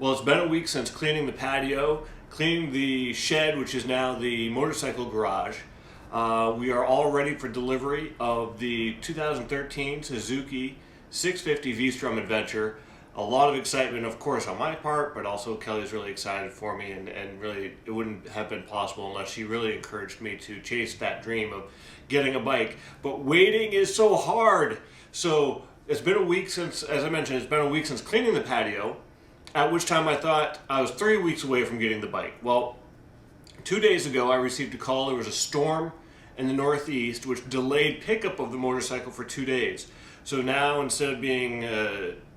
Well, it's been a week since cleaning the patio, cleaning the shed, which is now the motorcycle garage. We are all ready for delivery of the 2013 Suzuki 650 V Strom Adventure. A lot of excitement, of course, on my part, but also Kelly's really excited for me, and really it wouldn't have been possible unless she really encouraged me to chase that dream of getting a bike. But waiting is so hard. So it's been a week since, as I mentioned, it's been a week since cleaning the patio, at which time I thought I was 3 weeks away from getting the bike. Well, 2 days ago I received a call. There was a storm in the Northeast which delayed pickup of the motorcycle for 2 days. So now, instead of being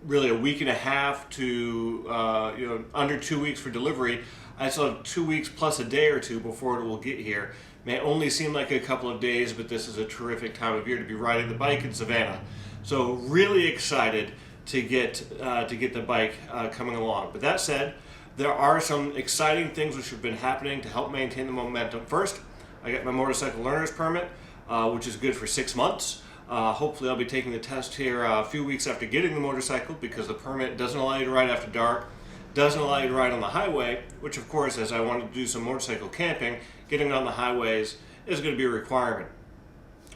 really a week and a half to under 2 weeks for delivery, I still have 2 weeks plus a day or two before it will get here. May only seem like a couple of days, but this is a terrific time of year to be riding the bike in Savannah. So really excited to get the bike coming along. But that said, there are some exciting things which have been happening to help maintain the momentum. First, I got my motorcycle learner's permit, which is good for 6 months. Hopefully I'll be taking the test here a few weeks after getting the motorcycle, because the permit doesn't allow you to ride after dark, doesn't allow you to ride on the highway, which of course, as I wanted to do some motorcycle camping, getting on the highways is going to be a requirement.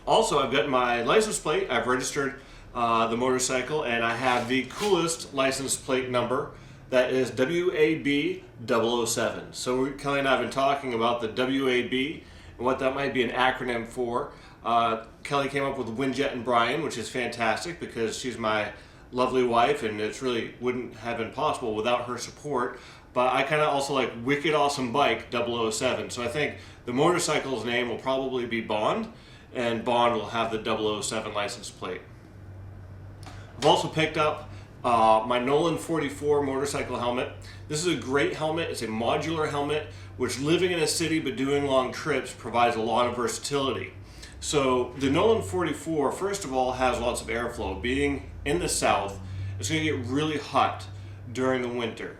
Also, I've got my license plate. I've registered the motorcycle, and I have the coolest license plate number. That is WAB 007. So Kelly and I have been talking about the WAB and what that might be an acronym for. Kelly came up with Windjet and Brian, which is fantastic because she's my lovely wife, and it really wouldn't have been possible without her support. But I kind of also like Wicked Awesome Bike 007. So I think the motorcycle's name will probably be Bond, and Bond will have the 007 license plate. I've also picked up my Nolan 44 motorcycle helmet. This is a great helmet. It's a modular helmet, which, living in a city but doing long trips, provides a lot of versatility. So the Nolan 44, first of all, has lots of airflow. Being in the south, it's going to get really hot during the winter.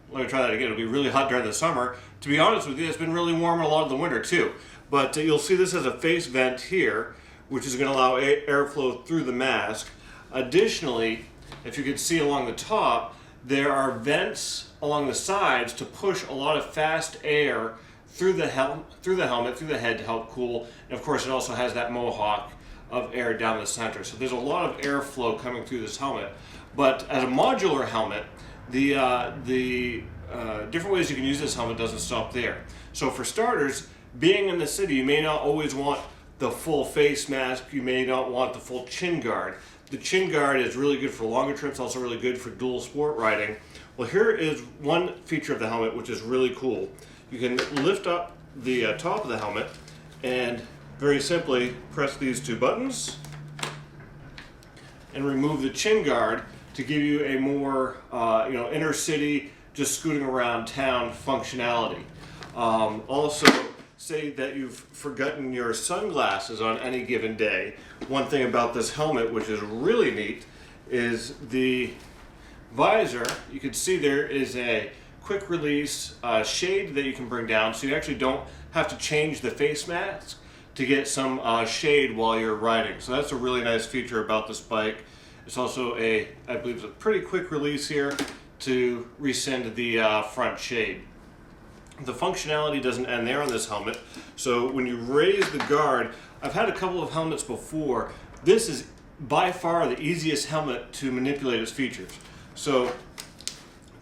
Let me try that again. It'll be really hot during the summer. To be honest with you, it's been really warm a lot of the winter too. But you'll see this has a face vent here, which is going to allow airflow through the mask. Additionally, if you can see along the top, there are vents along the sides to push a lot of fast air through the helmet, through the head to help cool. And of course, it also has that mohawk of air down the center. So there's a lot of airflow coming through this helmet. But as a modular helmet, the different ways you can use this helmet doesn't stop there. So for starters, being in the city, you may not always want the full face mask. You may not want the full chin guard. The chin guard is really good for longer trips, also really good for dual sport riding. Well, here is one feature of the helmet which is really cool. You can lift up the top of the helmet and very simply press these two buttons and remove the chin guard to give you a more inner city, just scooting around town functionality. Also, say that you've forgotten your sunglasses on any given day. One thing about this helmet, which is really neat, is the visor. You can see there is a quick release shade that you can bring down, so you actually don't have to change the face mask to get some shade while you're riding. So that's a really nice feature about this bike. It's also I believe it's a pretty quick release here to rescind the front shade. The functionality doesn't end there on this helmet. So when you raise the guard, I've had a couple of helmets before. This is by far the easiest helmet to manipulate its features. So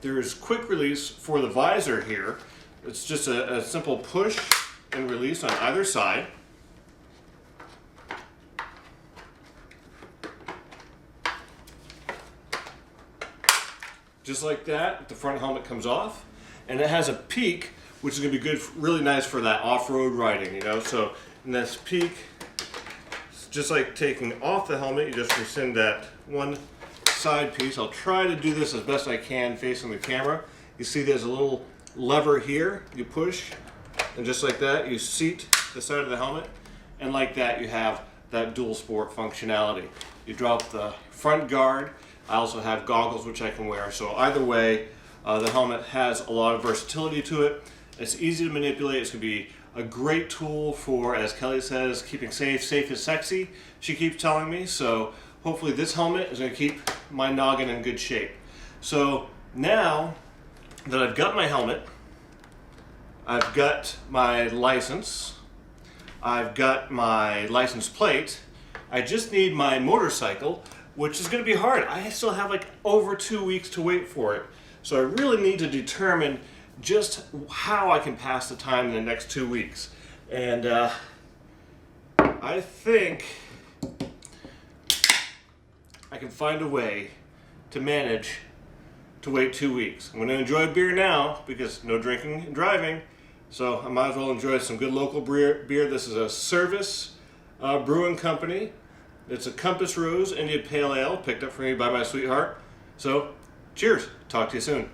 there's quick release for the visor here. It's just a simple push and release on either side. Just like that, the front helmet comes off, and it has a peak, which is going to be good, really nice for that off-road riding, So in this peak, it's just like taking off the helmet, you just rescind that one side piece. I'll try to do this as best I can facing the camera. You see there's a little lever here, you push, and just like that, you seat the side of the helmet, and like that, you have that dual sport functionality. You drop the front guard. I also have goggles which I can wear. So either way, the helmet has a lot of versatility to it. It's easy to manipulate. It's going to be a great tool for, as Kelly says, keeping safe. Safe is sexy, she keeps telling me. So hopefully this helmet is going to keep my noggin in good shape. So now that I've got my helmet, I've got my license, I've got my license plate. I just need my motorcycle, which is going to be hard. I still have like over 2 weeks to wait for it. So I really need to determine just how I can pass the time in the next 2 weeks. And I think I can find a way to manage to wait 2 weeks. I'm going to enjoy a beer now because no drinking and driving. So I might as well enjoy some good local beer. This is a Service Brewing Company. It's a Compass Rose India Pale Ale picked up for me by my sweetheart. So cheers. Talk to you soon.